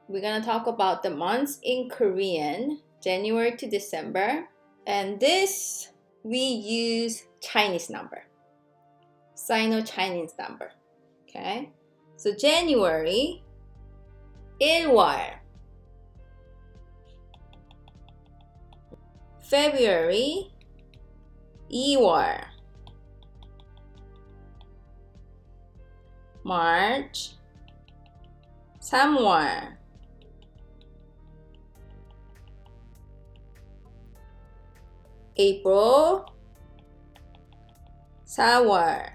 we're gonna talk about the months in Korean, January to December. And this, we use Chinese number, Sino-Chinese number, okay? So January, 1월. February, 2월. March, 3월. April, 4월.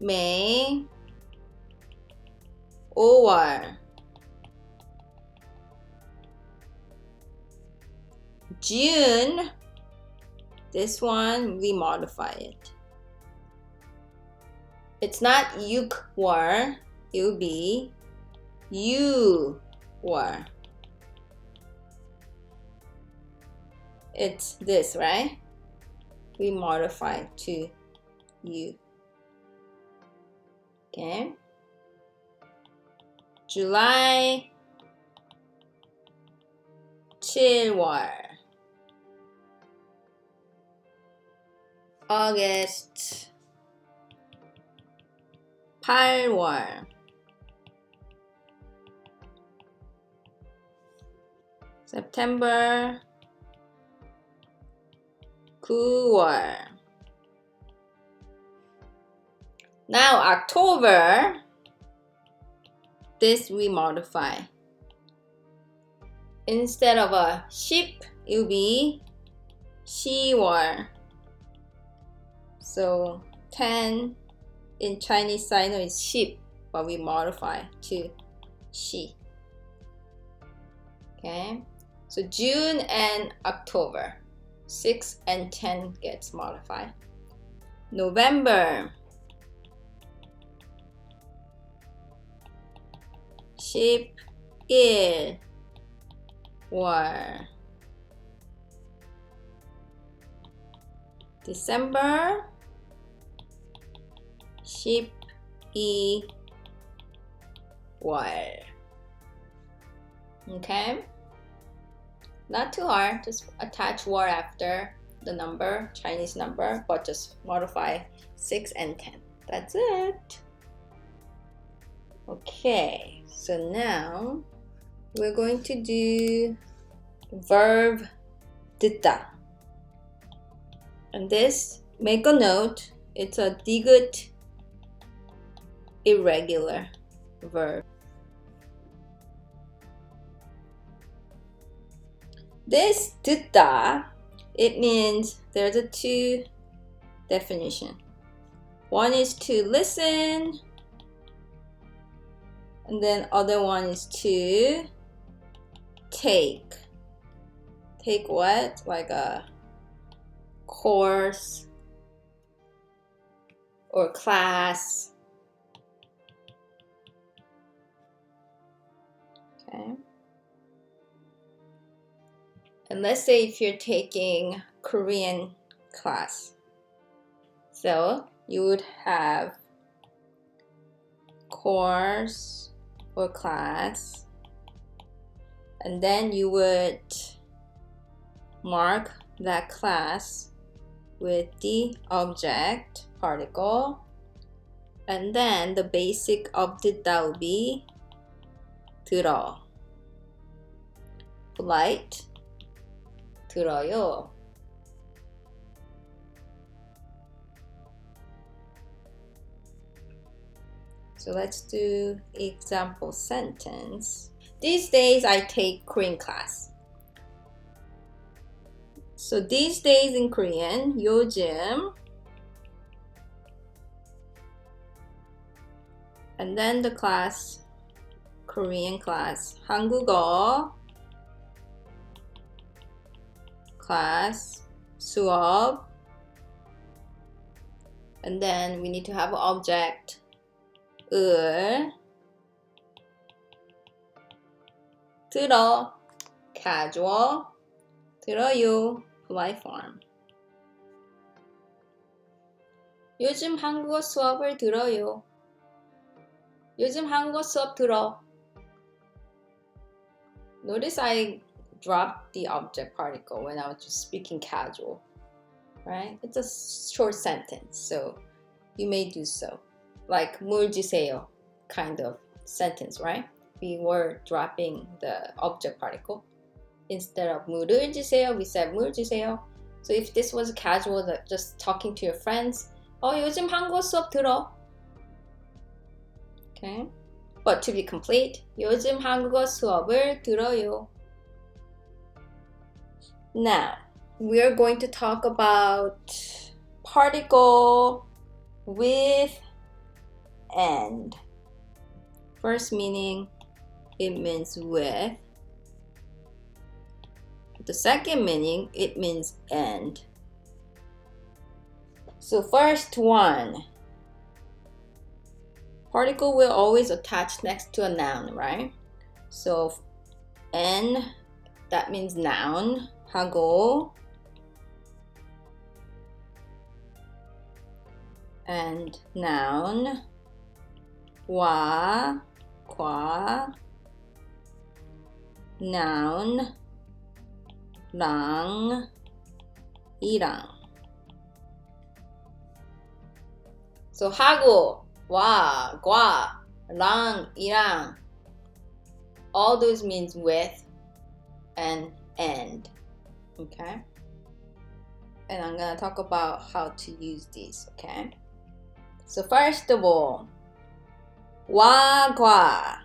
May, 5월. June, this one we modify it. It's not 6월, it will be 6월. It's this, right? We modify to U. Okay. July, 7월. August, 8월. September, 9월. Now October, this we modify. Instead of a 10, it will be 10월. So 10 in Chinese Sino is 10, but we modify to 10. Okay, so June and October, 6 and 10 gets modified. November, 11월. December, 12월. Okay, not too hard, just attach word after the number, Chinese number, but just modify 6 and 10. That's it. Okay, so now we're going to do verb 듣다. And this, make a note, it's a 디귿 irregular verb. This 듣다, it means there's a two definition. One is to listen, and then other one is to take. Take what? Like a course or class. Okay. And let's say if you're taking Korean class. So you would have course or class, and then you would mark that class with the object particle, and then the basic of 듣다 will be 들어. Polite, 들어요. So let's do example sentence. These days I take Korean class. So these days in Korean, 요즘, and then the class, Korean class, 한국어 class, 수업, and then we need to have an object, 을, 들어, casual, 들어요, polite form. 요즘 한국어 수업을 들어요. 요즘 한국어 수업 들어. Notice I dropped the object particle when I was just speaking casual, right? It's a short sentence, so you may do so. Like 물 주세요 kind of sentence, right? We were dropping the object particle. Instead of 물을 주세요, we said 물 주세요. So if this was casual, like just talking to your friends, 요즘 한국어 수업 들어. Okay? But to be complete, 요즘 한국어 수업을 들어요. Now, we are going to talk about particle with and. First meaning, it means with. The second meaning, it means and. So first one, particle will always attach next to a noun, right? So and, that means noun, 하고, and noun, 와, 과, noun, 랑, 이랑. So 하고, 와, 과, 랑, 이랑. All those means with and end. Okay? And I'm gonna talk about how to use these, okay? So first of all, 와, 과.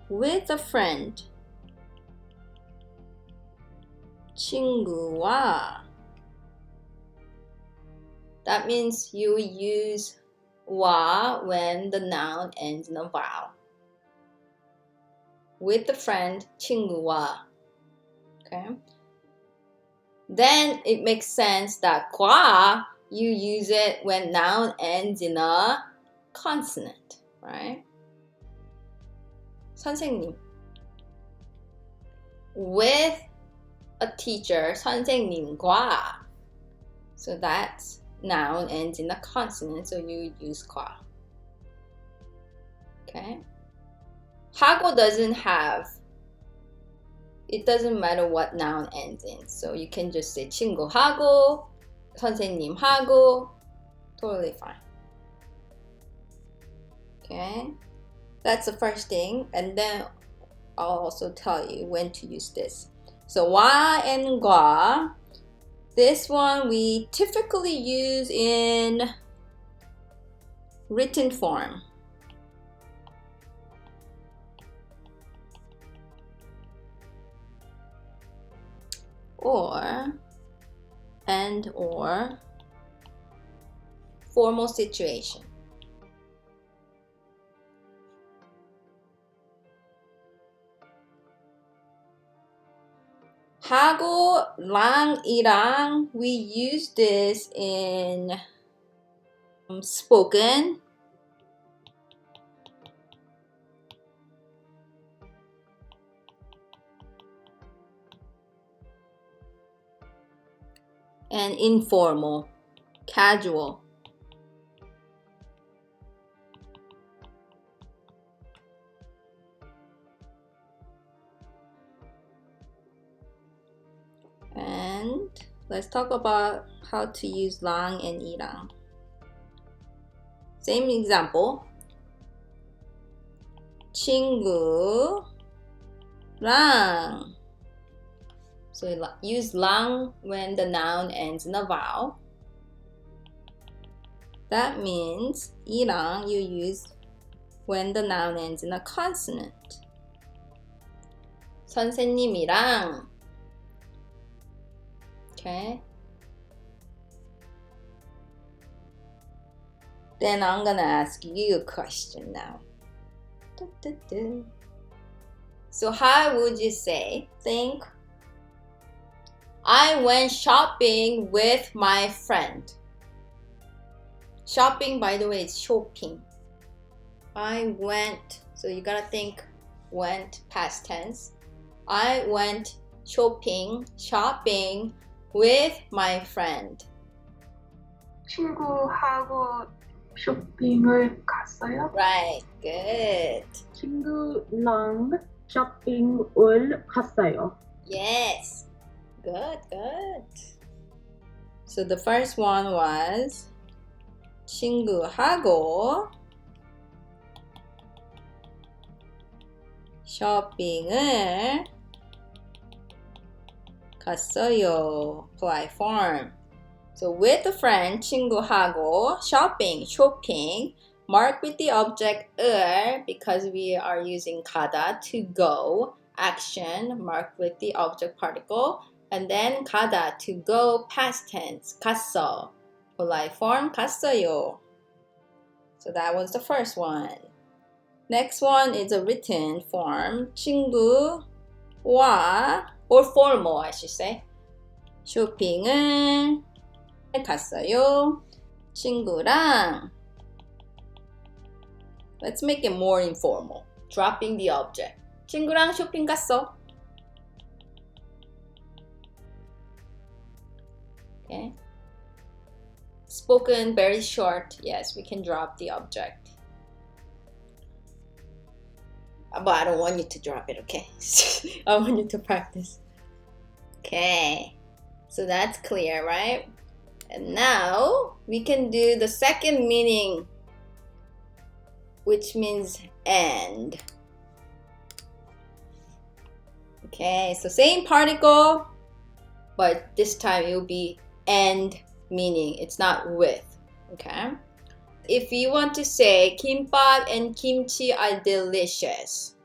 With a friend. 친구와. That means you use 와 when the noun ends in a vowel. With a friend, 친구와. Okay? Then it makes sense that 과, you use it when noun ends in a consonant, right? 선생님. With a teacher, 선생님과. So that's noun ends in a consonant, so you use 과. Okay? 하고 doesn't have. It doesn't matter what noun ends in. So you can just say 친구하고, 선생님하고, totally fine. Okay? That's the first thing. And then I'll also tell you when to use this. So 와 and 과. This one we typically use in written form. Or formal situation. 하고, 랑, 이랑, we use this in spoken, and informal, casual. And let's talk about how to use 랑 and 이랑. Same example. 친구랑. So use 랑 when the noun ends in a vowel. That means 이랑 you use when the noun ends in a consonant. 선생님이랑. Okay. Then I'm gonna ask you a question now. So how would you say, think, I went shopping with my friend. Shopping, by the way, is shopping. I went, so you gotta think went past tense. I went shopping with my friend. 친구하고 쇼핑을 갔어요? Right, good. 친구랑 쇼핑을 갔어요. Yes, good, good. So the first one was 친구하고 쇼핑을 갔어요. Polite form. So with a friend, 친구하고 shopping, mark with the object 을 because we are using 가다 to go, action, mark with the object particle, and then 가다 to go past tense, 갔어. Polite form, 갔어요. So that was the first one. Next one is a written form, 친구와, or formal I should say. 쇼핑을 갔어요. 친구랑. Let's make it more informal. Dropping the object. 친구랑 쇼핑 갔어. Okay. Spoken very short. Yes, we can drop the object. But I don't want you to drop it, okay? I want you to practice. Okay. So that's clear, right? And now we can do the second meaning, which means and. Okay, so same particle, but this time it will be and meaning. It's not with. Okay? If you want to say kimbap and kimchi are delicious.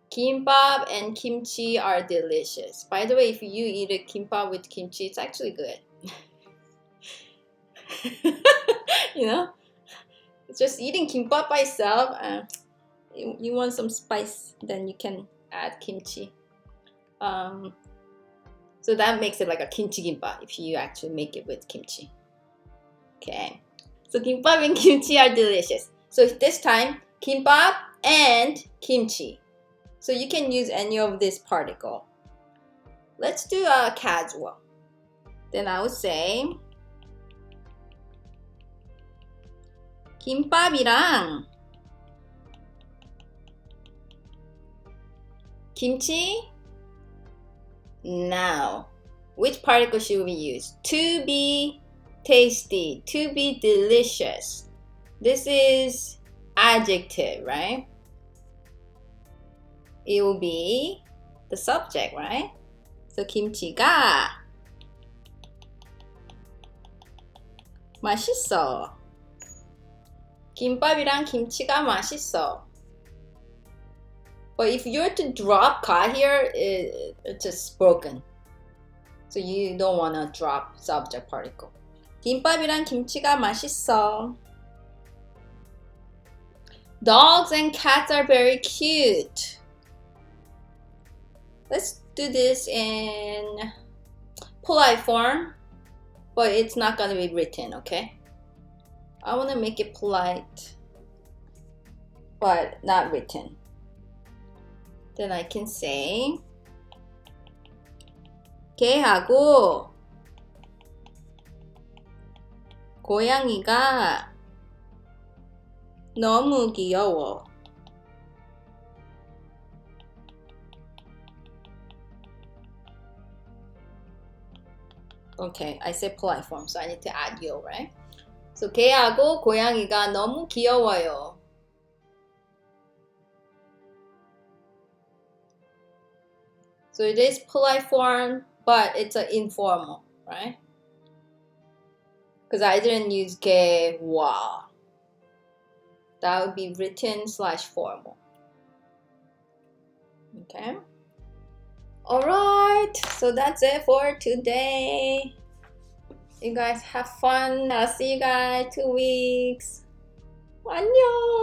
Kimbap and kimchi are delicious. By the way, if you eat a kimbap with kimchi, it's actually good. You know, just eating kimbap by itself. You want some spice, then you can add kimchi. So that makes it like a kimchi kimbap if you actually make it with kimchi. Okay, so kimbap and kimchi are delicious. So this time, kimbap and kimchi. So you can use any of this particle. Let's do a casual. Then I would say 김밥이랑 kimchi. Now, which particle should we use? To be tasty, to be delicious. This is adjective, right? It will be the subject, right? So 김치가 맛있어. 김밥이랑 김치가 맛있어. But if you're to drop 가 here, it's just broken. So you don't want to drop subject particle. 김밥이랑 김치가 맛있어. Dogs and cats are very cute. Let's do this in polite form, but it's not going to be written, okay? I want to make it polite, but not written. Then I can say 개하고 고양이가 너무 귀여워. Okay, I said polite form, so I need to add yo, right? So 개하고 고양이가 너무 귀여워요. So it is polite form, but it's an informal, right? Because I didn't use 개와. That would be written / formal. Okay. Alright, so that's it for today. You guys have fun. I'll see you guys 2 weeks. 안녕.